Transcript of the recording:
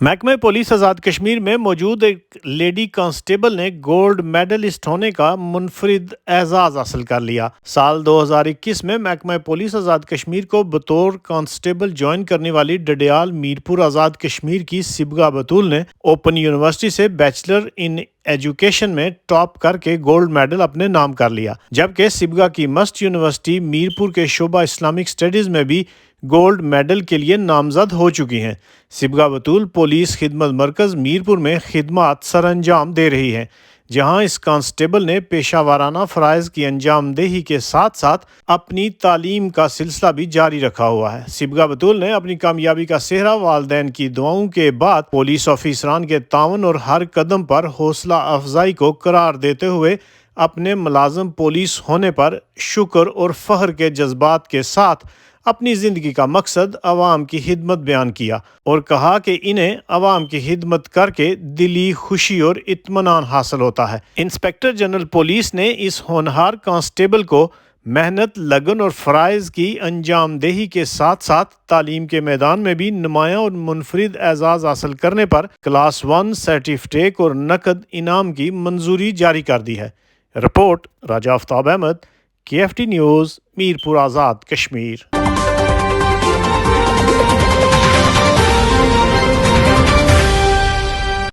محکمہ پولیس آزاد کشمیر میں موجود ایک لیڈی کانسٹیبل نے گولڈ میڈلسٹ ہونے کا منفرد اعزاز حاصل کر لیا۔ سال 2021 میں محکمہ پولیس آزاد کشمیر کو بطور کانسٹیبل جوائن کرنے والی ڈڈیال میرپور آزاد کشمیر کی سبغہ بطول نے اوپن یونیورسٹی سے بیچلر ان ایجوکیشن میں ٹاپ کر کے گولڈ میڈل اپنے نام کر لیا، جبکہ سبغہ کی مسٹ یونیورسٹی میرپور کے شعبہ اسلامک اسٹڈیز میں بھی گولڈ میڈل کے لیے نامزد ہو چکی ہیں۔ سبغہ بطول پولیس خدمت مرکز میرپور میں خدمات سر انجام دے رہی ہیں، جہاں اس کانسٹیبل نے پیشہ ورانہ فرائض کی انجام دہی کے ساتھ ساتھ اپنی تعلیم کا سلسلہ بھی جاری رکھا ہوا ہے۔ سبغہ بطول نے اپنی کامیابی کا سہرا والدین کی دعاؤں کے بعد پولیس آفیسران کے تعاون اور ہر قدم پر حوصلہ افزائی کو قرار دیتے ہوئے اپنے ملازم پولیس ہونے پر شکر اور فخر کے جذبات کے ساتھ اپنی زندگی کا مقصد عوام کی خدمت بیان کیا اور کہا کہ انہیں عوام کی خدمت کر کے دلی خوشی اور اطمینان حاصل ہوتا ہے۔ انسپکٹر جنرل پولیس نے اس ہونہار کانسٹیبل کو محنت، لگن اور فرائض کی انجام دہی کے ساتھ ساتھ تعلیم کے میدان میں بھی نمایاں اور منفرد اعزاز حاصل کرنے پر کلاس 1 سرٹیفکیٹ اور نقد انعام کی منظوری جاری کر دی ہے۔ رپورٹ راجہ آفتاب احمد، KFT نیوز، میرپور آزاد کشمیر۔